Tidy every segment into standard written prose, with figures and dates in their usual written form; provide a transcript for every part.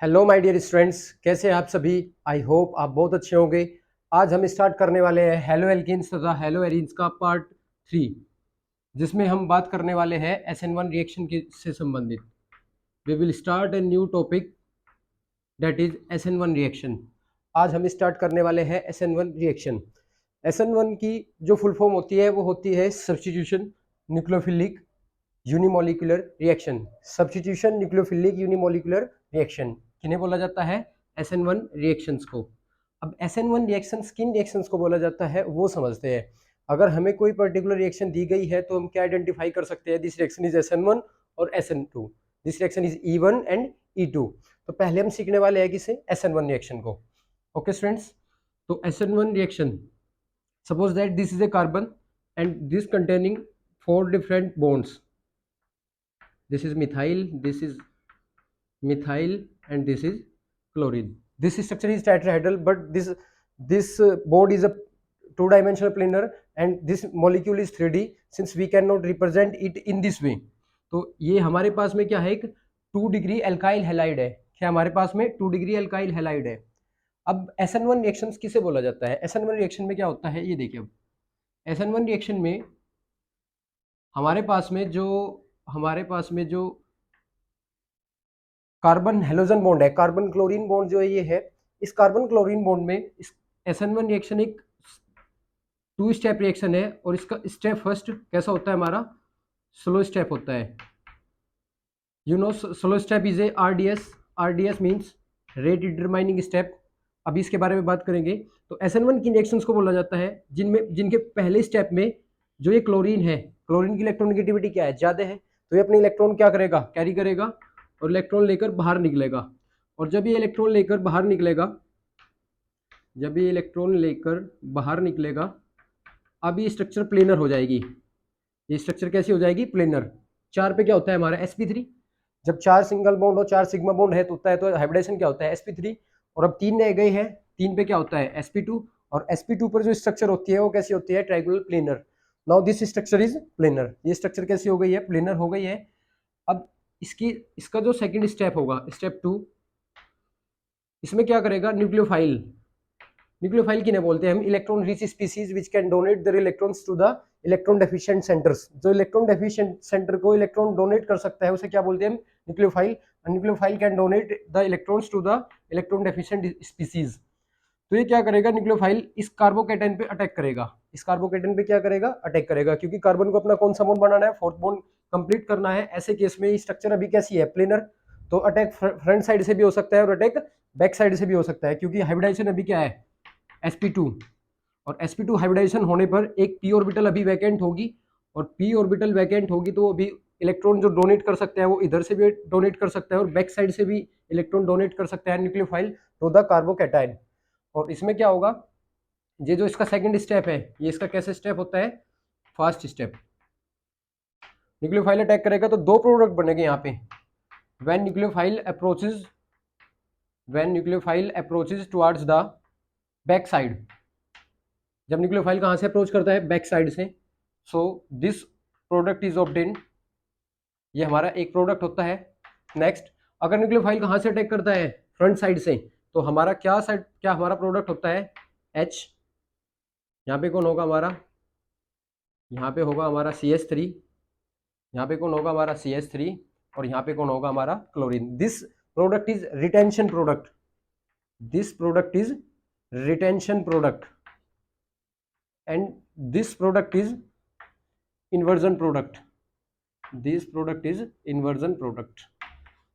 Hello my dear students, कैसे हैं आप सभी। आई होप आप बहुत अच्छे होंगे। आज हम स्टार्ट करने वाले हैं हेलो एल्कीन्स तथा हेलो एरीन्स का पार्ट 3, जिसमें हम बात करने वाले हैं SN1 रिएक्शन से संबंधित। We will start a new topic that is SN1 reaction. आज हम स्टार्ट करने वाले हैं SN1 रिएक्शन। SN1 की जो फुल फॉर्म होती है वो होती है substitution nucleophilic unimolecular reaction. Substitution nucleophilic unimolecular reaction किन्हें बोला जाता है? SN1 रिएक्शंस को। अब SN1 रिएक्शंस किन रिएक्शंस को बोला जाता है वो समझते हैं। अगर हमें कोई पर्टिकुलर रिएक्शन दी गई है तो हम क्या आइडेंटिफाई कर सकते हैं? दिस रिएक्शन इज SN1 और SN2, this reaction is E1 and E2। तो पहले हम सीखने वाले हैं किसे? SN1 रिएक्शन को। ओके स्टूडेंट्स, तो SN1 reaction, suppose that this is a carbon and this containing 4 different bonds. This is methyl and this is chlorine. This structure is tetrahedral, but this bond is a two-dimensional planar and this molecule is 3D since we cannot represent it in this way. तो ये हमारे पास में क्या है? एक 2 degree alkyl halide है। क्या हमारे पास में 2 डिग्री एल्काइल हैलाइड है। अब SN1 रिएक्शन किसे बोला जाता है? SN1 रिएक्शन में क्या होता है ये देखिए। अब SN1 रिएक्शन में हमारे पास में जो कार्बन हेलोजन बॉन्ड है, कार्बन क्लोरीन बॉन्ड जो ये है, इस कार्बन क्लोरीन बॉन्ड में इस SN1 रिएक्शन एक 2 स्टेप रिएक्शन है और इसका स्टेप फर्स्ट कैसा होता है? हमारा स्लो स्टेप होता है। You know slow step is a RDS means rate determining step. अभी इसके बारे में बात करेंगे। तो SN1 की रिएक्शंस को बोला जाता है जिनके पहले स्टेप में जो ये क्लोरीन है, क्लोरीन की इलेक्ट्रोनेगेटिविटी क्या है? ज्यादा है, तो ये अपने इलेक्ट्रॉन क्या करेगा? कैरी करेगा और इलेक्ट्रॉन लेकर बाहर निकलेगा। और जब ये इलेक्ट्रॉन लेकर बाहर निकलेगा, अब ये स्ट्रक्चर प्लेनर हो जाएगी। ये स्ट्रक्चर कैसी हो जाएगी? प्लेनर। 4 पे क्या होता है हमारा? sp3। जब 4 सिंगल बॉन्ड और 4 सिग्मा बॉन्ड है तो हाइब्रिडेशन क्या होता है? sp3। और अब 3 रह गए हैं, 3 पे क्या होता है? sp2। और sp2 पर जो स्ट्रक्चर होती है वो कैसी होती है? Triangular planar. Now this structure is planar. ये स्ट्रक्चर कैसी हो गई है? प्लेनर हो गई है। अब इसका जो सेकंड स्टेप होगा, स्टेप 2, इसमें क्या करेगा? न्यूक्लियोफाइल किन्हें बोलते हैं हम? Electron rich species which can donate their electrons to the electron deficient centres. जो इलेक्ट्रॉन डेफिशिएंट सेंटर को इलेक्ट्रॉन डोनेट कर सकता है उसे क्या बोलते हैं हम? Nucleophile. Nucleophile can donate the electrons to the electron deficient species. तो ये क्या करेगा? न्यूक्लियोफाइल इस कार्बोकैटायन पे अटैक करेगा। इस कार्बोकैटायन पे क्या करेगा? अटैक करेगा, क्योंकि कार्बन को अपना कौन सा बॉन्ड बनाना है? 4th बॉन्ड कंप्लीट करना है। ऐसे केस में स्ट्रक्चर अभी कैसी है? प्लेनर। तो अटैक फ्रंट साइड से भी हो सकता है और अटैक बैक साइड से भी हो सकता है, क्योंकि हाइब्रिडाइजेशन अभी क्या है? sp2। और sp2 हाइब्रिडाइजेशन होने पर एक p ऑर्बिटल अभी वैकेंट होगी, और p ऑर्बिटल वैकेंट होगी तो अभी इलेक्ट्रॉन जो डोनेट कर सकता है वो इधर से भी डोनेट कर सकता है और बैक साइड से भी इलेक्ट्रॉन डोनेट कर सकता है न्यूक्लियोफाइल टू द कार्बोकैटायन। और इसमें क्या होगा? ये जो इसका सेकंड स्टेप है, ये इसका कैसे स्टेप होता है? Fast step. न्यूक्लियोफाइल अटैक करेगा तो 2 प्रोडक्ट बनेंगे यहाँ पे। When nucleophile approaches towards the back side. जब न्यूक्लियोफाइल कहाँ से अप्रोच करता है? बैक साइड से। So this product is obtain. ये हमारा एक प्रोडक्ट होता है। नेक्स्ट, अगर न्यूक्लियोफाइल कहाँ से अटैक करता है? फ्रंट साइड से। तो हमारा क्या हमारा प्रोडक्ट होता है? H। यहाँ पे कौन होगा हमारा? यहाँ पे होगा हमारा CH3। यहाँ पे कौन होगा हमारा? CH3। और यहाँ पे कौन होगा हमारा? Chlorine. This product is retention product. This product is retention product and this product is inversion product. This product is inversion product.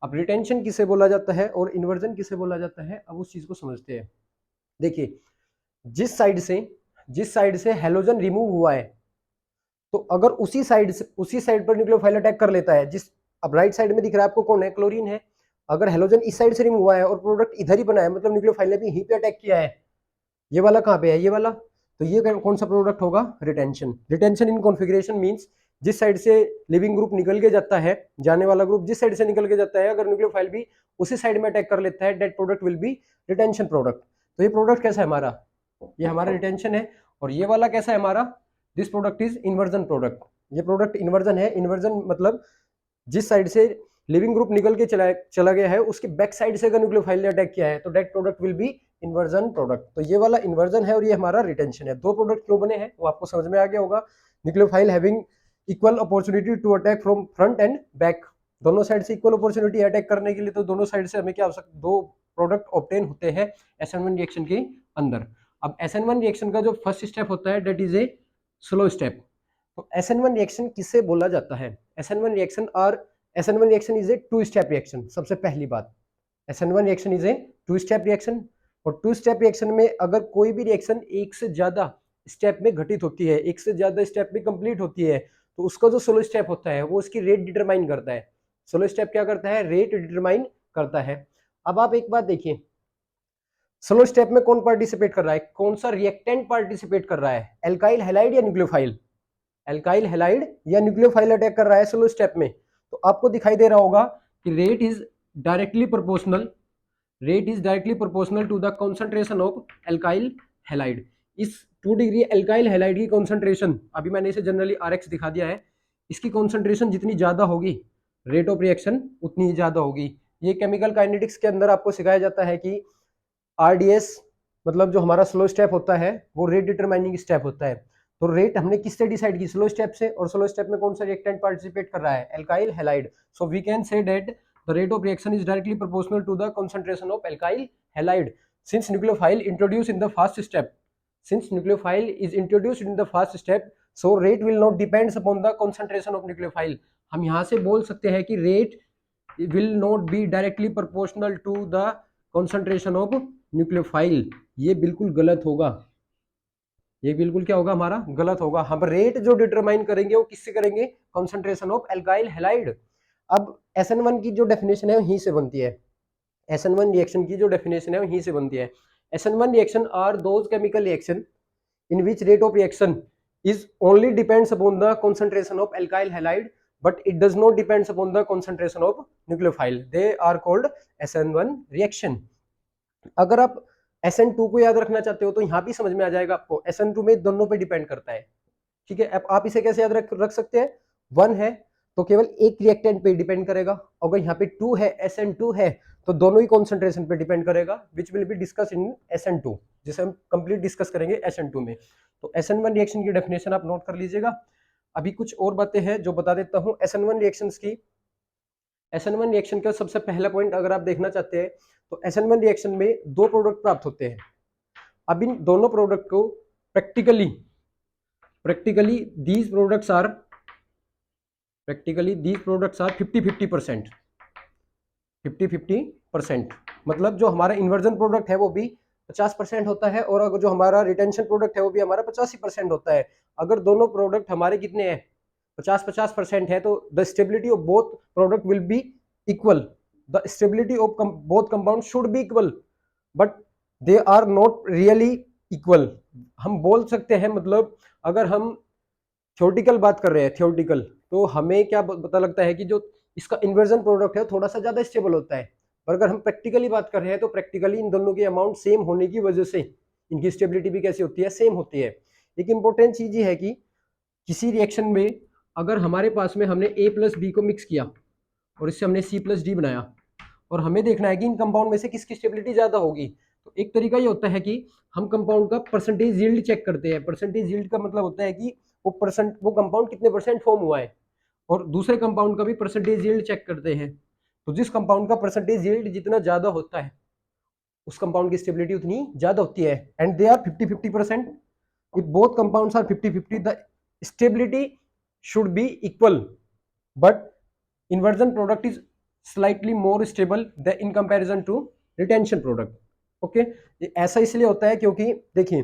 अब रिटेंशन किसे बोला जाता है और इन्वर्जन किसे बोला जाता है, अब उस चीज को समझते हैं। देखिए, जिस साइड से हेलोजन रिमूव हुआ है, तो अगर उसी साइड पर न्यूक्लियोफाइल अटैक कर लेता है, अब राइट साइड में दिख रहा है आपको कौन है? क्लोरीन है। अगर हेलोजन इस साइड से रिमूव हुआ है और प्रोडक्ट इधर ही बना है, मतलब न्यूक्लियोफाइल ने भी यहीं पे अटैक किया है। ये वाला कहाँ पे है? ये वाला। तो ये कौन सा प्रोडक्ट होगा? रिटेंशन। रिटेंशन इन कॉन्फिगरेशन मींस जिस साइड से लिविंग ग्रुप निकल के जाता है, जाने वाला ग्रुप जिस साइड से निकल के जाता है, अगर न्यूक्लियोफाइल भी उसी साइड में अटैक कर लेता है, that product will B retention product. तो ये प्रोडक्ट कैसा है हमारा? ये हमारा रिटेंशन है। और ये वाला कैसा है हमारा? This product is inversion product. ये प्रोडक्ट इन्वर्जन है। इन्वर्जन मतलब जिस साइड से लिविंग ग्रुप निकल के चला गया है, उसके बैक साइड से अगर न्यूक्लियोफाइल ने अटैक किया है तो that product will B inversion product. तो ये वाला इन्वर्जन है और ये हमारा रिटेंशन है। दो प्रोडक्ट क्यों बने हैं वो आपको समझ में आ गया होगा। Nucleophile having equal opportunity to attack from front and back, दोनों साइड से इक्वल अपॉर्चुनिटी अटैक करने के लिए, तो दोनों साइड से हमें क्या हो सकता, दो प्रोडक्ट ऑब्टेन होते हैं SN1 रिएक्शन के अंदर। अब SN1 रिएक्शन का जो फर्स्ट स्टेप होता है that is a slow step. तो SN1 रिएक्शन किसे बोला जाता है? SN1 reaction SN1 reaction is a two step reaction. सबसे पहली बात, SN1 reaction is a two step reaction, और टू स्टेप रिएक्शन में अगर कोई भी रिएक्शन एक से ज्यादा स्टेप में घटित होती है, एक से ज्यादा स्टेप में कंप्लीट होती है, तो उसका जो स्लो स्टेप होता है वो उसकी रेट डिटरमाइन करता है। स्लो स्टेप क्या करता है? रेट डिटरमाइन करता है। अब आप एक बात देखिए, स्लो स्टेप में कौन पार्टिसिपेट कर रहा है, कौन सा रिएक्टेंट पार्टिसिपेट कर रहा है? एल्काइल हैलाइड या न्यूक्लियोफाइल? एल्काइल हैलाइड या न्यूक्लियोफाइल अटैक कर रहा है स्लो स्टेप में। तो आपको दिखाई दे रहा होगा कि rate is directly proportional to the concentration of alkyl halide. इस 2 डिग्री एल्काइल हैलाइड की कॉन्सेंट्रेशन, अभी मैंने इसे जनरली RX दिखा दिया है, इसकी कॉन्सेंट्रेशन जितनी ज्यादा होगी रेट ऑफ रिएक्शन उतनी ही ज्यादा होगी। ये केमिकल काइनेटिक्स के अंदर आपको सिखाया जाता है कि RDS मतलब जो हमारा स्लो स्टेप होता है वो रेट डिटरमाइनिंग स्टेप होता है। तो रेट हमने किससे डिसाइड की? स्लो स्टेप से। और स्लो स्टेप में कौन सा रिएक्टेंट पार्टिसिपेट कर रहा है? Alkyl halide. So we can say that the rate of reaction is directly proportional to the concentration of alkyl halide. Since nucleophile introduce in the first step, so rate will not depends upon the concentration of nucleophile। हम यहाँ से बोल सकते हैं कि rate will not be directly proportional to the concentration of nucleophile। ये बिल्कुल गलत होगा, ये बिल्कुल क्या होगा हमारा? गलत होगा। हम रेट जो डिटरमाइन करेंगे वो किससे करेंगे? Concentration of alkyl halide. अब SN1 की जो डेफिनेशन है वहीं से बनती है, SN1 रिएक्शन की जो डेफिनेशन है वहीं से बनती है। SN1 reaction are those chemical reaction in which rate of reaction is only depends upon the concentration of alkyl halide, but it does not depends upon the concentration of nucleophile। they are called SN1 reaction। अगर आप SN2 को याद रखना चाहते हो तो यहाँ भी समझ में आ जाएगा आपको, SN2 में दोनों पे डिपेंड करता है। ठीक है, अब आप इसे कैसे याद रख सकते हैं? 1 है तो केवल एक रिएक्टेंट पे डिपेंड करेगा, अगर यहाँ पे 2 है, SN2 है, तो दोनों ही कॉन्सेंट्रेशन पे डिपेंड करेगा, which will be discuss in SN2, जिसे हम कंप्लीट डिस्कस करेंगे SN2 में। तो SN1 रिएक्शन की डेफिनेशन आप नोट कर लीजिएगा। अभी कुछ और बातें हैं जो बता देता हूँ SN1 रिएक्शंस की। SN1 रिएक्शन का सबसे पहला पॉइंट अगर आप देखना चाहते हैं तो SN1 रिएक्शन में 2 प्रोडक्ट प्राप्त होते हैं। अब इन दोनों प्रोडक्ट को प्रैक्टिकली these products are 50-50%। मतलब जो हमारा इन्वर्जन प्रोडक्ट है वो भी 50% होता है, और अगर जो हमारा रिटेंशन प्रोडक्ट है वो भी हमारा 85% होता है। अगर दोनों प्रोडक्ट हमारे कितने हैं? 50-50% है, तो the stability of both product will be equal. The stability of both compound should be equal, but they are not really equal. हम बोल सकते हैं, मतलब अगर हम थ्योरेटिकल बात कर रहे हैं, थ्योरेटिकल, तो हमें क्या पता लगता है कि जो इसका इन्वर्जन प्रोडक्ट है थोड़ा सा ज्यादा स्टेबल होता है, पर अगर हम प्रैक्टिकली बात कर रहे हैं तो प्रैक्टिकली इन दोनों के अमाउंट सेम होने की वजह से इनकी स्टेबिलिटी भी कैसी होती है? सेम होती है। एक इंपॉर्टेंट चीज ये है कि किसी रिएक्शन में अगर हमारे पास में हमने A+B को मिक्स किया और इससे हमने C+D बनाया, और हमें देखना है कि इन कंपाउंड में से किसकी स्टेबिलिटी ज्यादा होगी, तो एक तरीका ये होता है कि हम कंपाउंड का परसेंटेज यील्ड चेक करते हैं। परसेंटेज यील्ड का मतलब होता है कि वो कंपाउंड कितने % फॉर्म हुआ है, और दूसरे कंपाउंड का भी परसेंटेज यील्ड चेक करते हैं। तो जिस कंपाउंड का परसेंटेज यील्ड जितना ज्यादा होता है उस कंपाउंड की स्टेबिलिटी उतनी ज्यादा होती है, and they are 50-50%। If both compounds are 50-50 the stability should be equal, but inversion product is slightly more stable in comparison to retention product. Okay, ऐसा इसलिए होता है क्योंकि देखिए,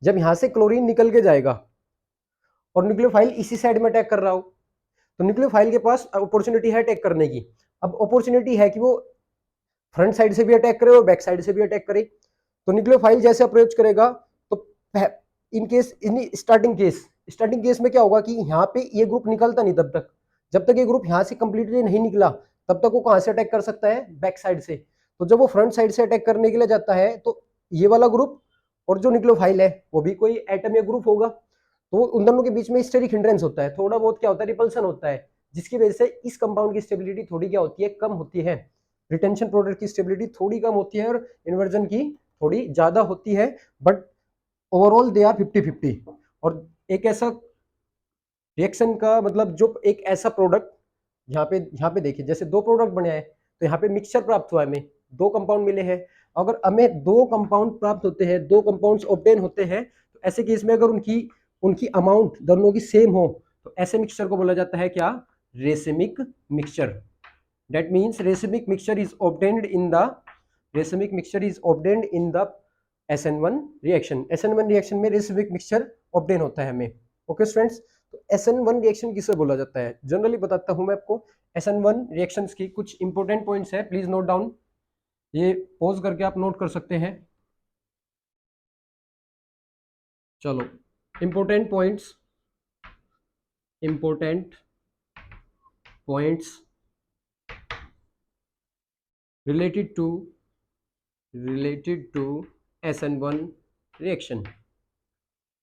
जब यहां से क्लोरीन निकल के जाएगा और न्यूक्लियोफाइल इसी साइड में अटैक कर रहा हो, तो न्यूक्लियोफाइल के पास अपॉर्चुनिटी है अटैक करने की। अब अपॉर्चुनिटी है कि वो फ्रंट साइड से भी अटैक करे और बैक साइड से भी अटैक करे। तो न्यूक्लियोफाइल जैसे अप्रोच करेगा तो इन केस स्टार्टिंग केस में क्या होगा कि यहाँ पे ये ग्रुप निकलता नहीं, तब तक जब तक ये ग्रुप यहाँ से कंप्लीटली नहीं निकला तब तक वो कहाँ से अटैक कर सकता है? बैक साइड से। तो जब वो फ्रंट साइड से अटैक करने के लिए जाता है तो ये वाला ग्रुप और जो न्यूक्लियोफाइल है वो भी कोई एटम या ग्रुप होगा, तो उन दोनों के बीच में स्टेरिक हिंड्रेंस होता है, थोड़ा बहुत क्या होता है? रिपल्सन होता है। जिसकी वजह से इस कंपाउंड की स्टेबिलिटी थोड़ी क्या होती है, कम होती है। रिटेंशन प्रोडक्ट की स्टेबिलिटी थोड़ी कम होती है और इन्वर्जन की थोड़ी ज्यादा होती है, बट ओवरऑल दे आर 50-50। और एक ऐसा रिएक्शन का मतलब जो एक ऐसा प्रोडक्ट, यहाँ पे देखिए जैसे दो प्रोडक्ट बने हैं तो यहाँ पे मिक्सचर प्राप्त हुआ है, हमें दो कंपाउंड मिले हैं। अगर हमें दो कंपाउंड प्राप्त होते हैं, दो कंपाउंड्स ऑब्टेन होते हैं, तो ऐसे केस में अगर उनकी उनकी अमाउंट दोनों की सेम हो तो ऐसे मिक्सचर को बोला जाता है क्या, racemic mixture. That means racemic mixture is obtained in the racemic mixture is obtained in the SN1 reaction. SN1 reaction में रेसिमिक मिक्सचर ऑब्टेन होता है हमें। ओके स्टूडेंट्स, तो SN1 रिएक्शन किसे बोला जाता है, जनरली बताता हूं मैं आपको। SN1 रिएक्शंस की कुछ इंपॉर्टेंट पॉइंट्स है, प्लीज नोट डाउन। ये पॉज करके आप नोट कर सकते हैं। चलो, important points related to SN1 reaction.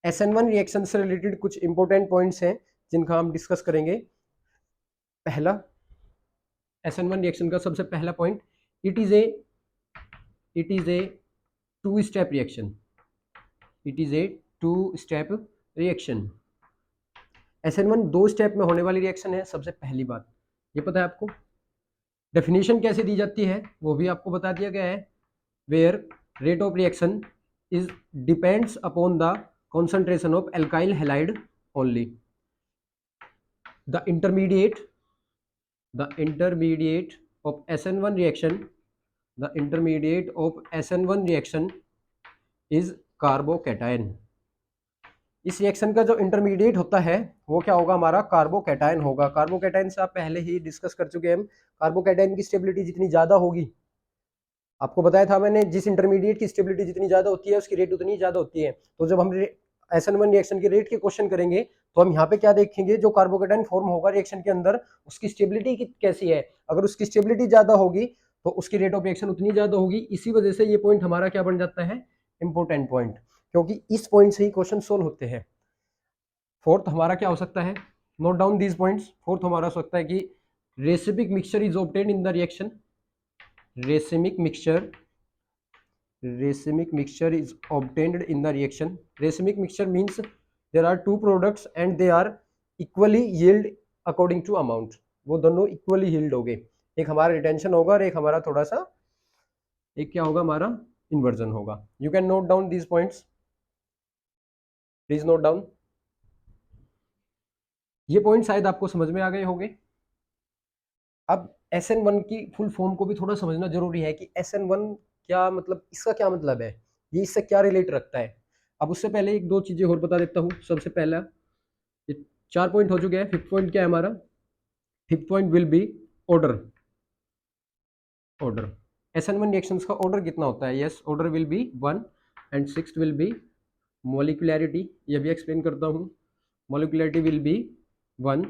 SN1 reaction से रिलेटेड कुछ इंपॉर्टेंट पॉइंट्स हैं जिनका हम डिस्कस करेंगे। पहला, SN1 रिएक्शन का सबसे पहला point, it is a two step reaction. It is a two step reaction. SN1 दो स्टेप में होने वाली रिएक्शन है। सबसे पहली बात ये पता है आपको। डेफिनेशन कैसे दी जाती है वो भी आपको बता दिया गया है। Where rate of reaction is depends upon the concentration of alkyl halide only. The intermediate of SN1 reaction is carbocation. इस रिएक्शन का जो इंटरमीडिएट होता है वो क्या होगा, हमारा कार्बोकैटायन होगा। कार्बोकैटायन से आप पहले ही डिस्कस कर चुके हैं हम। कार्बोकैटायन की स्टेबिलिटी जितनी ज्यादा होगी, आपको बताया था मैंने, जिस इंटरमीडिएट की स्टेबिलिटी जितनी ज्यादा होती है उसकी रेट उतनी ज्यादा होती है। तो जब हम SN1 रिएक्शन के रेट के क्वेश्चन करेंगे तो हम यहाँ पे क्या देखेंगे, जो कार्बोकैटायन फॉर्म होगा रिएक्शन के अंदर उसकी स्टेबिलिटी कैसी है। अगर उसकी स्टेबिलिटी ज्यादा होगी तो उसकी रेट ऑफ रिएक्शन उतनी ज्यादा होगी। इसी वजह से ये पॉइंट हमारा क्या बन जाता है, इंपॉर्टेंट पॉइंट, क्योंकि इस पॉइंट से ही क्वेश्चन सोल्व होते हैं। फोर्थ हमारा क्या हो सकता है, note down these points. Fourth हमारा हो सकता है कि racemic mixture is obtained in the reaction. Racemic mixture is obtained in the reaction. Racemic mixture means there are two products and they are equally yield according to amount. वो दोनों equally yield होंगे, एक हमारा retention होगा और एक हमारा थोड़ा सा, एक क्या होगा, हमारा इन्वर्जन होगा। You can note down these points, please note down. ये पॉइंट शायद आपको समझ में आ गए होंगे। अब SN1 की फुल फॉर्म को भी थोड़ा समझना जरूरी है कि SN1 क्या मतलब, इसका क्या मतलब है, ये इससे क्या रिलेट रखता है। अब उससे पहले एक दो चीजें और बता देता हूँ। सबसे पहला, ये 4 पॉइंट हो चुके हैं। फिफ्थ पॉइंट क्या है हमारा, fifth point will be order. SN1 reactions का ऑर्डर कितना होता है, yes order will be 1 and sixth will be molecularity. ये भी एक्सप्लेन करता हूँ। Molecularity will be 1।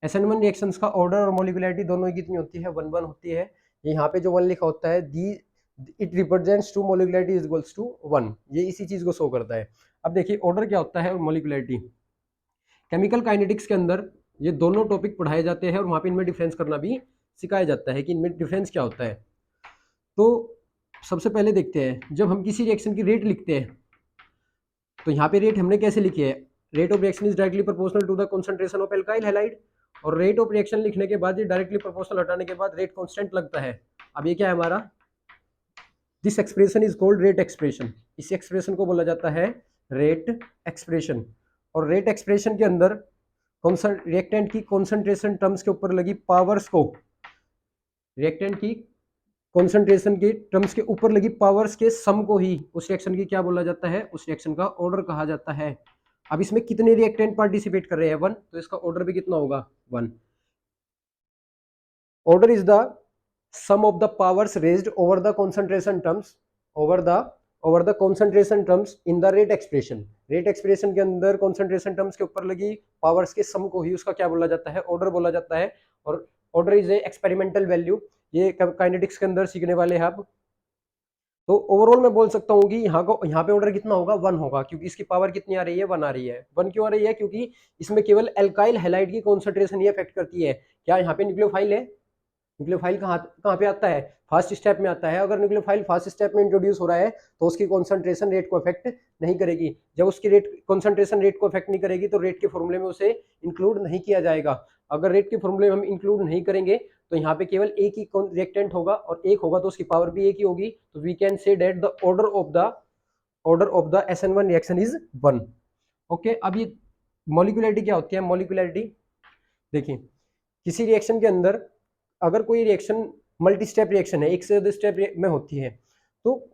SN1 reactions का ऑर्डर और मोलिकुलैरिटी दोनों ही कितनी होती है, 1 1 होती है। यहाँ पे जो 1 लिखा होता है, the it represents to molecularity is equals to 1, ये इसी चीज को शो करता है। अब देखिए ऑर्डर क्या होता है और मोलिकुलैरिटी। केमिकल काइनेटिक्स के अंदर ये दोनों टॉपिक पढ़ाए जाते हैं और वहाँ पे इनमें डिफरेंस करना भी सिखाया जाता है कि इनमें डिफरेंस क्या होता है। तो सबसे पहले देखते हैं, जब हम किसी रिएक्शन की रेट लिखते हैं तो यहाँ पे रेट हमने कैसे लिखी है, rate of reaction is directly proportional to the concentration of alkyl halide. और रेट ऑफ रिएक्शन लिखने के बाद ये डायरेक्टली प्रोपोर्शनल हटाने के बाद रेट कांस्टेंट लगता है। अब ये क्या है हमारा, this expression is called rate expression. इस एक्सप्रेशन को बोला जाता है रेट एक्सप्रेशन। और रेट एक्सप्रेशन के अंदर रिएक्टेंट की कॉन्सेंट्रेशन टर्म्स के ऊपर लगी पावर्स को, रिएक्टेंट की कॉन्सेंट्रेशन के टर्म्स के ऊपर लगी पावर्स के सम को ही उस रिएक्शन की क्या बोला जाता है, उस रिएक्शन का ऑर्डर कहा जाता है। अब इसमें कितने रिएक्टेंट पार्टिसिपेट कर रहे हैं, 1, तो इसका ऑर्डर भी कितना होगा, 1। Order is the sum of the powers raised over the concentration terms over the concentration terms in the rate expression। rate expression के अंदर concentration terms के ऊपर लगी powers के sum को ही उसका क्या बोला जाता है, ऑर्डर बोला जाता है। और order is a experimental value, ये काइनेटिक्स के अंदर सीखने वाले हैं आप। तो ओवरऑल मैं बोल सकता हूँ कि यहाँ पे ऑर्डर कितना होगा, 1 होगा, क्योंकि इसकी पावर कितनी आ रही है, 1 आ रही है। 1 क्यों आ रही है, क्योंकि इसमें केवल एल्काइल हैलाइड की कॉन्सेंट्रेशन ही अफेक्ट करती है। क्या यहाँ पे न्यूक्लियोफाइल है? न्यूक्लियोफाइल कहाँ कहाँ पे आता है? फर्स्ट स्टेप में आता है। अगर न्यूक्लियोफाइल फर्स्ट स्टेप में इंट्रोड्यूस हो रहा है तो उसकी कॉन्सेंट्रेशन रेट को अफेक्ट नहीं करेगी। जब उसकी रेट कॉन्सेंट्रेशन रेट को अफेक्ट नहीं करेगी तो रेट के फॉर्मूले में उसे इंक्लूड नहीं किया जाएगा। अगर रेट के फॉर्मूले में हम इंक्लूड नहीं करेंगे तो यहाँ पे केवल एक ही रिएक्टेंट होगा, और एक होगा तो उसकी पावर भी एक ही होगी। तो we can say that the order of the SN1 reaction is 1। Okay, अब ये मॉलिक्यूलरिटी क्या होती है? मॉलिक्यूलरिटी देखिए, किसी रिएक्शन के अंदर अगर कोई रिएक्शन मल्टी स्टेप रिएक्शन है, एक से ज्यादा स्टेप में होती है, तो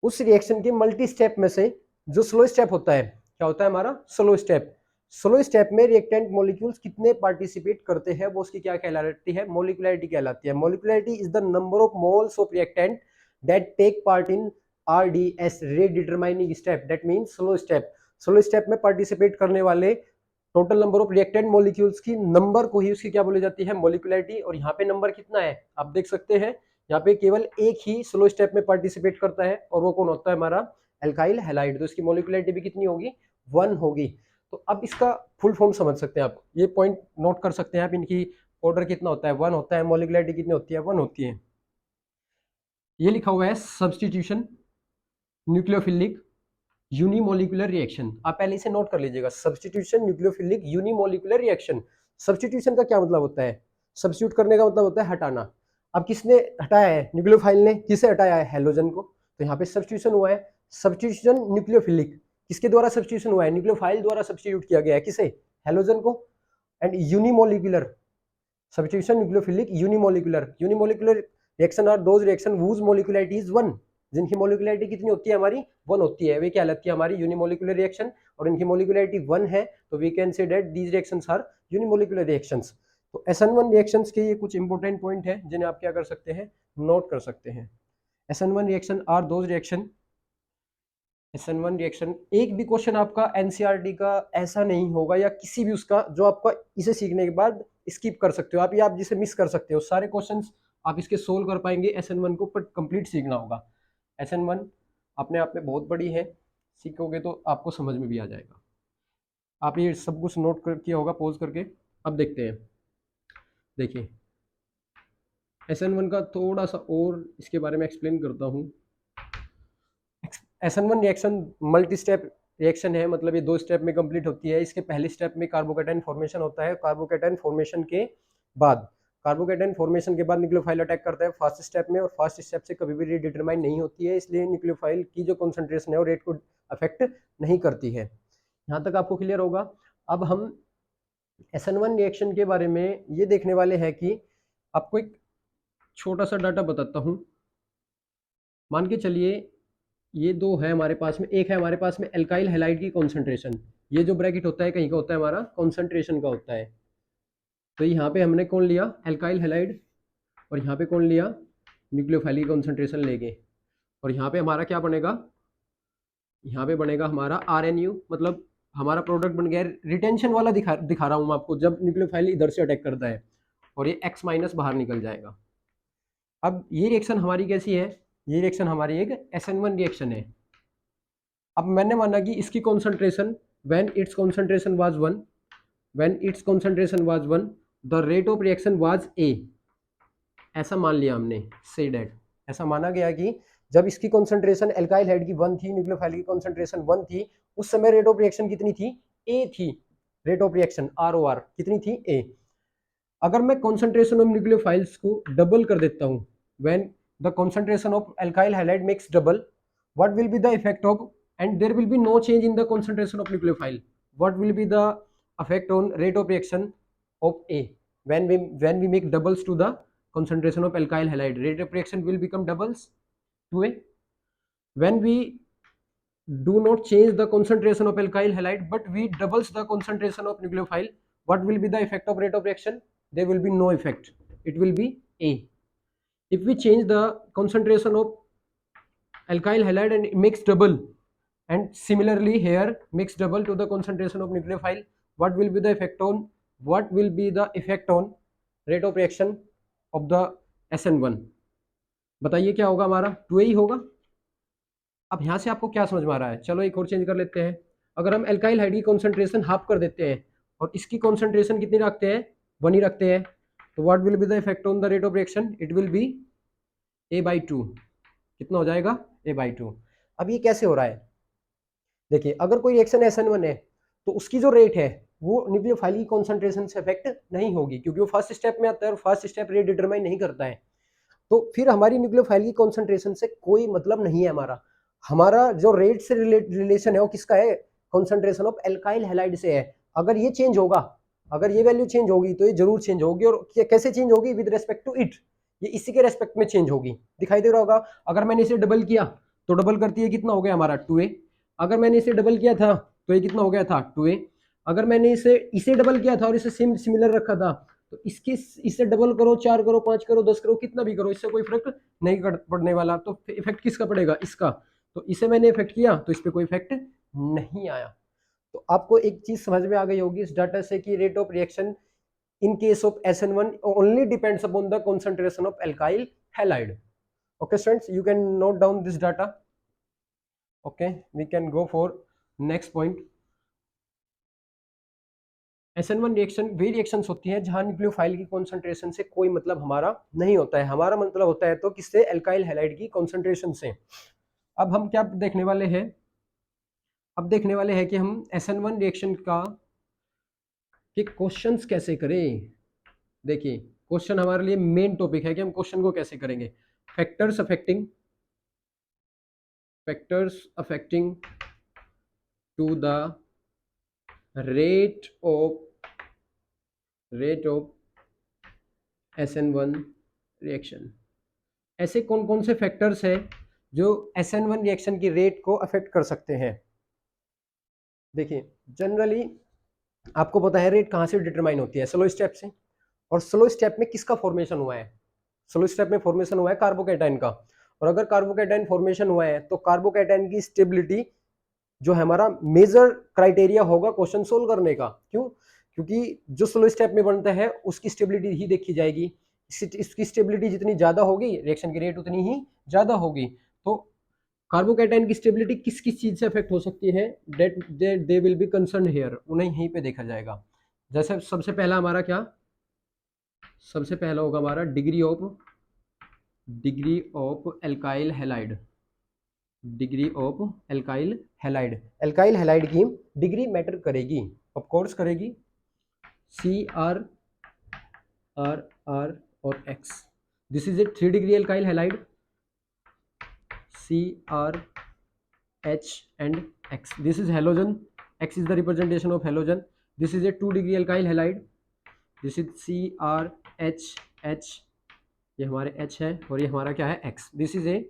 उस रिएक्शन के मल्टी स्टेप में से जो स्लो स्टेप होता है, क्या होता है हमारा? Slow step. स्लो स्टेप में रिएक्टेंट मॉलिक्यूल्स कितने पार्टिसिपेट करते हैं, वो उसकी क्या कहलाती है? मॉलिक्यूलरिटी कहलाती है। Molecularity is the number of moles of reactant that take part in RDS, rate determining step, that means slow step. Slow step में पार्टिसिपेट करने वाले total number of reactant molecules की नंबर को ही उसकी क्या बोली जाती है? मॉलिक्यूलरिटी। और यहाँ पे नंबर कितना है आप देख सकते हैं, यहाँ पे केवल एक ही स्लो स्टेप में पार्टिसिपेट करता है, और वो कौन होता है? हमारा एल्काइल हैलाइड। तो इसकी मॉलिक्यूलरिटी भी कितनी होगी? 1 होगी। तो अब इसका फुल फॉर्म समझ सकते हैं आप, ये पॉइंट नोट कर सकते हैं आप, इनकी ऑर्डर कितना होता है? 1 होता है। मॉलिक्यूलरिटी कितनी होती है? 1 होती है। ये लिखा हुआ है सब्सटीट्यूशन न्यूक्लियोफिलिक यूनिमोलिकुलर रिएक्शन। आप पहले इसे नोट कर लीजिएगा, substitution nucleophilic unimolecular reaction. Substitution का क्या मतलब होता है? सब्स्टिट्यूट करने का मतलब होता है हटाना। अब किसने हटाया है? न्यूक्लियोफाइल ने। किसे हटाया है? हैलोजन को। तो यहाँ पे सब्स्टिट्यूशन हुआ है। सब्स्टिट्यूशन न्यूक्लियोफिलिक किसके द्वारा सब्स्टिट्यूशन हुआ है? न्यूक्लियोफाइल द्वारा सब्स्टिट्यूट किया गया है। किसे? हैलोजन को। And unimolecular substitution nucleophilic unimolecular reaction are those reaction whose molecularity is 1, जिनकी मोलिकुलरिटी कितनी होती है? हमारी 1 होती है। वे क्या लगती है? हमारी यूनिमोलिकुलर रिएक्शन। और इनकी मोलिकुलरिटी 1 है, तो we can say that these reactions are unimolecular reactions. तो SN1 रिएक्शंस के ये कुछ इंपॉर्टेंट पॉइंट है जिन्हें आप क्या कर सकते हैं? नोट कर सकते हैं। SN1 reaction are those reaction SN1 reaction. एक भी क्वेश्चन आपका NCERT का ऐसा नहीं होगा या किसी भी उसका जो आपका इसे सीखने के बाद स्किप कर सकते हो आप, या आप जिसे मिस कर सकते हो। सारे क्वेश्चंस आप इसके सोल्व कर पाएंगे SN1 को, पर कंप्लीट सीखना होगा। SN1 अपने आप में बहुत बड़ी है, सीखोगे तो आपको समझ में भी आ जाएगा। आप ये सब कुछ नोट कर किया होगा पॉज करके। अब देखते हैं, देखिए SN1 का थोड़ा सा और इसके बारे में एक्सप्लेन करता हूँ। SN1 reaction multi step reaction है, मतलब ये 2 स्टेप में कंप्लीट होती है। इसके पहले स्टेप में कार्बोकैटायन फॉर्मेशन होता है। कार्बोकैटायन फॉर्मेशन के बाद न्यूक्लियोफाइल अटैक करता है फर्स्ट स्टेप में, और फर्स्ट स्टेप से कभी भी रेट डिटरमाइन नहीं होती है, इसलिए न्यूक्लियोफाइल की जो कॉन्सेंट्रेशन है वो रेट को अफेक्ट नहीं करती है। यहाँ तक आपको क्लियर होगा। अब हम SN1 रिएक्शन के बारे में ये देखने वाले हैं कि आपको एक छोटा सा डाटा बताता हूँ। मान के चलिए ये 2 है हमारे पास में, एक है हमारे पास में एल्काइल हैलाइड की कॉन्सेंट्रेशन। ये जो ब्रैकेट होता है कहीं का होता है? हमारा कॉन्सेंट्रेशन का होता है। तो यहाँ पे हमने कौन लिया? Alkyl halide. और यहाँ पे कौन लिया? न्यूक्लियोफाइल की कॉन्सेंट्रेशन लेंगे। और यहाँ पे हमारा क्या बनेगा? यहाँ पे बनेगा हमारा RNU, मतलब हमारा प्रोडक्ट बन गया। रिटेंशन वाला दिखा रहा हूँ मैं आपको, जब न्यूक्लियोफाइल इधर से अटैक करता है, और ये X माइनस बाहर निकल जाएगा। अब ये रिएक्शन हमारी कैसी है? ये रिएक्शन हमारी एक SN1 रिएक्शन है। अब मैंने माना कि इसकी concentration when it's concentration was 1, the rate of reaction was A, ऐसा मान लिया हमने। से डेट ऐसा माना गया कि जब इसकी कॉन्सेंट्रेशन एल्काइल हेड की 1 थी, न्यूक्लियोफाइल की कॉन्सेंट्रेशन 1 थी, उस समय रेट ऑफ रिएक्शन कितनी थी? A थी। रेट ऑफ रिएक्शन ROR कितनी थी? A। अगर मैं कॉन्सेंट्रेशन ऑफ न्यूक्लियोफाइल्स को डबल कर देता हूं, when the concentration of alkyl halide makes double, what will be the effect of, and there will be no change in the concentration of nucleophile, what will be the effect on rate of reaction of A when we make doubles to the concentration of alkyl halide? Rate of reaction will become doubles to A. When we do not change the concentration of alkyl halide but we doubles the concentration of nucleophile, what will be the effect of rate of reaction? There will be no effect, it will be A. If we change the concentration of alkyl halide and mix double, and similarly here mix double to the concentration of nucleophile, what will be the effect on rate of reaction of the SN1? बताइए क्या होगा हमारा, 2A ही होगा। अब यहाँ से आपको क्या समझ में आ रहा है, चलो एक और चेंज कर लेते हैं। अगर हम एल्काइल हाइड की कॉन्सेंट्रेशन हाफ कर देते हैं और इसकी कॉन्सेंट्रेशन कितनी रखते हैं, 1 ही रखते हैं, तो what will be the effect on the rate of reaction, it will be A/2। कितना हो जाएगा, A/2। अब ये कैसे हो रहा है, देखिए अगर कोई रिएक्शन SN1 है तो उसकी जो रेट है वो न्यूक्लियोफाइल की कॉन्सेंट्रेशन से अफेक्ट नहीं होगी, क्योंकि वो फर्स्ट स्टेप में आता है और फर्स्ट स्टेप रेट डिटरमाइन नहीं करता है। तो फिर हमारी न्यूक्लियोफाइल की कॉन्सेंट्रेशन से कोई मतलब नहीं है हमारा। हमारा जो रेट से रिलेशन है वो किसका है, कॉन्सेंट्रेशन ऑफ एल्काइल हैलाइड से है। अगर ये चेंज होगा, अगर ये वैल्यू चेंज होगी तो ये जरूर चेंज होगी, और कैसे चेंज होगी, विद रेस्पेक्ट टू इट, ये इसी के रेस्पेक्ट में चेंज होगी। दिखाई दे रहा होगा, अगर मैंने इसे डबल किया तो डबल करती है कितना हो गया हमारा 2A। अगर मैंने इसे डबल किया था तो ये कितना हो गया था 2A। अगर मैंने इसे डबल किया था और इसे सिमिलर रखा था तो इससे डबल करो, 4 करो, 5 करो, 10 करो, कितना भी करो, इससे कोई फर्क नहीं पड़ने वाला। तो इफेक्ट किसका पड़ेगा, इसका। तो इसे मैंने इफेक्ट किया तो इस पर कोई इफेक्ट नहीं आया। तो आपको एक चीज समझ में आ गई होगी इस डाटा से कि rate of reaction in case of SN1 only depends upon the concentration of alkyl halide. Okay students, you can note down this data. Okay, we can go for next point. SN1 reaction way reactions होती हैं जहां nucleophile की concentration से कोई मतलब हमारा नहीं होता है, हमारा मतलब होता है तो किससे, एल्काइल हैलाइड की कॉन्सेंट्रेशन से। अब हम क्या देखने वाले हैं, अब देखने वाले हैं कि हम SN1 रिएक्शन का कि क्वेश्चंस कैसे करें। देखिए क्वेश्चन हमारे लिए मेन टॉपिक है कि हम क्वेश्चन को कैसे करेंगे। Factors affecting to the rate of SN1 reaction. ऐसे कौन कौन से फैक्टर्स हैं जो SN1 रिएक्शन की रेट को अफेक्ट कर सकते हैं। देखिए जनरली आपको पता है रेट कहाँ से डिटरमाइन होती है, स्लो स्टेप से। और स्लो स्टेप में किसका फॉर्मेशन हुआ है, स्लो स्टेप में फॉर्मेशन हुआ है कार्बोकैटायन का। और अगर कार्बोकैटायन फॉर्मेशन हुआ है तो कार्बोकैटायन की स्टेबिलिटी जो है हमारा मेजर क्राइटेरिया होगा क्वेश्चन सोल्व करने का। क्यों, क्योंकि जो स्लो स्टेप में बनता है उसकी स्टेबिलिटी ही देखी जाएगी। इसकी स्टेबिलिटी जितनी ज्यादा होगी रिएक्शन की रेट उतनी ही ज्यादा होगी। तो कार्बोकैटायन की स्टेबिलिटी किस किस चीज से अफेक्ट हो सकती है, that they will be concern here, उन्हें यहीं पे देखा जाएगा। जैसे सबसे पहला हमारा क्या, सबसे पहला होगा हमारा degree of alkyl halide. Degree of alkyl halide, alkyl halide की डिग्री मैटर करेगी, ऑफ कोर्स करेगी। CR R और X, this is a 3 degree alkyl halide, CR H and X, this is halogen, X is the representation of halogen, this is a 2 degree alkyl halide, this is CR H, ये हमारे H है और ये हमारा क्या है X, this is a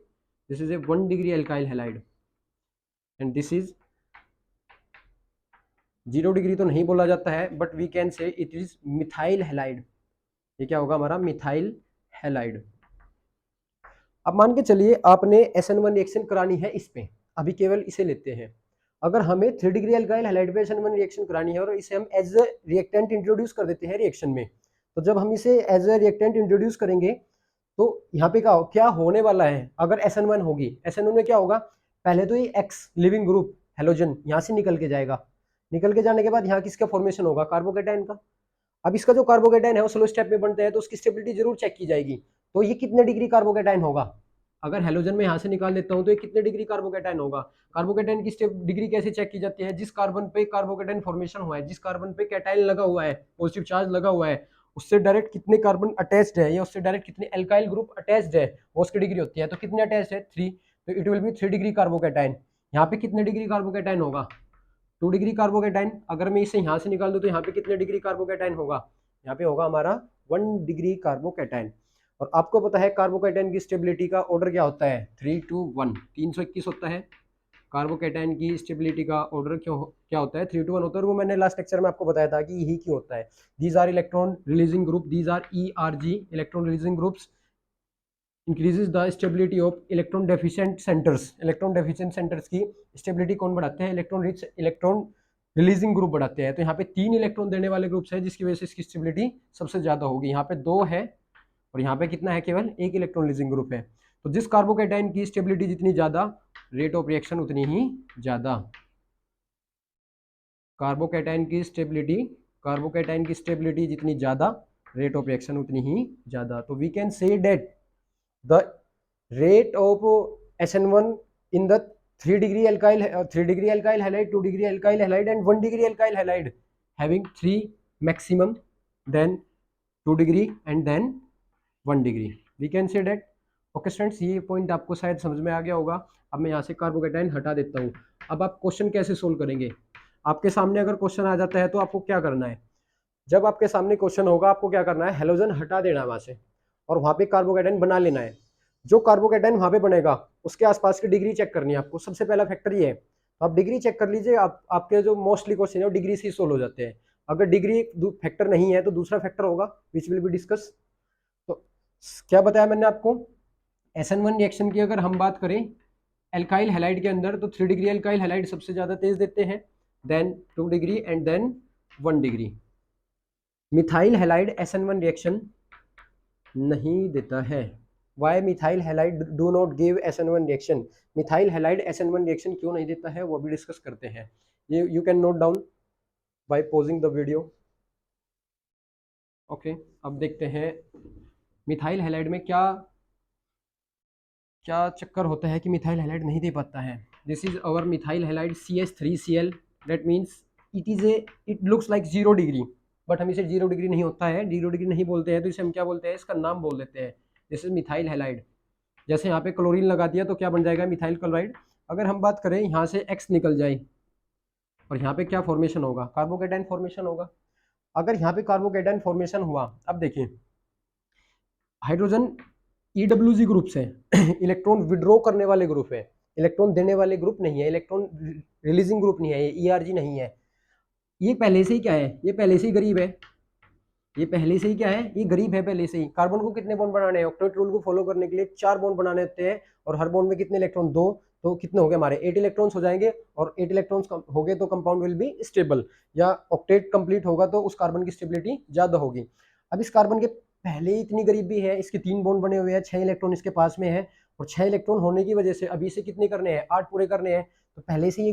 1 degree alkyl halide and this is 0 degree तो नहीं बोला जाता है but we can say it is methyl halide. ये क्या होगा हमारा मिथाइल हैलाइड। अब मान के चलिए आपने SN1 रिएक्शन करानी है इस पे, अभी केवल इसे लेते हैं। अगर हमें 3 डिग्री एल्काइल हैलाइड पे SN1 रिएक्शन करानी है और इसे हम एज अ रिएक्टेंट इंट्रोड्यूस कर देते हैं रिएक्शन में, तो जब हम इसे एज अ रिएक्टेंट इंट्रोड्यूस करेंगे तो यहाँ पे क्या होने वाला है, अगर SN1 होगी, SN1 में क्या होगा, पहले तो ये X लिविंग ग्रुप हेलोजन यहाँ से निकल के जाएगा, निकल के जाने के बाद यहाँ किसका फॉर्मेशन होगा, कार्बोकैटायन का। अब इसका जो कार्बोकैटायन है वो स्लो स्टेप में बनता है तो उसकी स्टेबिलिटी जरूर चेक की जाएगी। तो ये कितने डिग्री कार्बोकैटायन होगा, अगर हेलोजन में यहाँ से निकाल लेता हूँ तो ये कितने डिग्री कार्बोकैटायन होगा। कार्बोकैटायन की डिग्री कैसे चेक की जाती है, जिस कार्बन पे कार्बोकैटायन फॉर्मेशन हुआ है, जिस कार्बन पे कैटायन लगा हुआ है, पॉजिटिव चार्ज लगा हुआ है, उससे डायरेक्ट कितने कार्बन अटैच्ड है या उससे डायरेक्ट कितने एल्काइल ग्रुप अटैच्ड है वो उसकी डिग्री होती है। तो कितने अटैच्ड है 3, तो it will be 3 degree carbocation. यहाँ पे कितने डिग्री कार्बोकैटायन होगा, 2 डिग्री कार्बोकैटायन। अगर मैं इसे यहाँ से निकाल दूं तो यहाँ पे कितने डिग्री कार्बोकैटायन होगा, यहाँ पे होगा हमारा 1 डिग्री कार्बोकैटायन। और आपको पता है कार्बोकैटायन की स्टेबिलिटी का ऑर्डर क्या होता है, 3 to 1, 321 होता है। कार्बोकैटायन की स्टेबिलिटी का ऑर्डर क्या होता है, 3 to 1 होता है। और वो मैंने लास्ट लेक्चर में आपको बताया था कि यही क्यों होता है। These are electron releasing group, these are ERG electron releasing groups increases the stability of electron deficient centres. Electron deficient centres की स्टेबिलिटी कौन बढ़ाते हैं, electron rich electron releasing group बढ़ाते हैं। तो यहाँ पे 3 इलेक्ट्रॉन देने वाले ग्रुप्स हैं जिसकी वजह से इसकी स्टेबिलिटी सबसे ज्यादा होगी। यहाँ पे 2 है और यहाँ पे कितना है, केवल 1 इलेक्ट्रॉन रिलीजिंग ग्रुप है। तो जिस कार्बोकैटायन की स्टेबिलिटी जितनी ज्यादा, रेट ऑफ रिएक्शन उतनी ही ज्यादा। कार्बोकैटायन की स्टेबिलिटी जितनी ज्यादा, रेट ऑफ रिएक्शन उतनी ही ज्यादा। तो we can say that the rate of SN1 in the 3 degree alkyl halide, 2 degree alkyl halide and 1 degree alkyl halide having 3 maximum, then 2 degree and then 1 degree, we can say that। Okay students, ये point आपको शायद समझ में आ गया होगा। अब मैं यहाँ से कार्बोकैटायन हटा देता हूँ। अब आप क्वेश्चन कैसे सोल्व करेंगे? आपके सामने अगर क्वेश्चन आ जाता है तो आपको क्या करना है? जब आपके सामने क्वेश्चन होगा आपको क्या करना है? हेलोजन हटा देना वहां से और वहां पे कार्बोकैटायन बना लेना है। जो कार्बोकैटायन वहां पे बनेगा उसके आसपास की डिग्री चेक करनी है आपको। सबसे पहला फैक्टर ये है, तो आप डिग्री चेक कर लीजिए। आपके जो मोस्टली क्वेश्चन है वो डिग्री से ही सोल्व हो जाते हैं। अगर डिग्री फैक्टर नहीं है तो दूसरा फैक्टर होगा विच विल बी डिस्कस। तो क्या बताया मैंने आपको? SN1 रिएक्शन की अगर हम बात करें एल्काइल हैलाइड के अंदर, तो 3 डिग्री एल्काइल हैलाइड सबसे ज्यादा तेज देते हैं, then 2 degree and then 1 degree. Methyl halide SN1 reaction नहीं देता है। Why methyl halide do not give SN1 reaction? Methyl halide SN1 reaction क्यों नहीं देता है वो भी डिस्कस करते हैं। ये you can note down by pausing the video. Okay, अब देखते हैं मिथाइल हैलाइड में क्या क्या चक्कर होता है कि मिथाइल हैलाइड नहीं दे पाता है। This is our methyl halide CH3Cl, that means it looks like 0 degree, but हम इसे 0 डिग्री नहीं होता है, 0 डिग्री नहीं बोलते हैं, तो इसे हम क्या बोलते हैं? इसका नाम बोल देते हैं, दिस इज मिथाइल हैलाइड। जैसे यहाँ पे क्लोरीन लगा दिया तो क्या बन जाएगा? Methyl chloride. अगर हम बात करें यहाँ से X निकल जाए और यहाँ पे क्या फॉर्मेशन होगा? कार्बोकैटायन फॉर्मेशन होगा। अगर यहाँ पे कार्बोकैटायन फॉर्मेशन हुआ, अब देखिए हाइड्रोजन EWG ग्रुप से इलेक्ट्रॉन विड्रॉ करने वाले ग्रुप है, इलेक्ट्रॉन देने वाले ग्रुप नहीं है, इलेक्ट्रॉन रिलीजिंग ग्रुप नहीं है, ये ERG नहीं है। ये पहले से ही क्या है? ये पहले से ही गरीब है। ये पहले से ही क्या है? ये गरीब है पहले से ही। कार्बन को कितने बॉन्ड बनाने हैं? ऑक्टेट रूल को फॉलो करने के लिए 4 बॉन्ड बनाने होते हैं और हर बॉन्ड में कितने इलेक्ट्रॉन? 2। तो कितने हो गए हमारे? 8 इलेक्ट्रॉन्स हो जाएंगे और 8 इलेक्ट्रॉन्स हो गए तो कंपाउंड विल बी स्टेबल, या ऑक्टेट कंप्लीट होगा तो उस कार्बन की स्टेबिलिटी ज्यादा होगी। अब इस कार्बन के पहले ही इतनी गरीबी है, इसके 3 बॉन्ड बने हुए हैं, 6 इलेक्ट्रॉन इसके पास में है और 6 इलेक्ट्रॉन होने की वजह से अभी से कितने करने हैं? 8 पूरे करने हैं। तो पहले से ये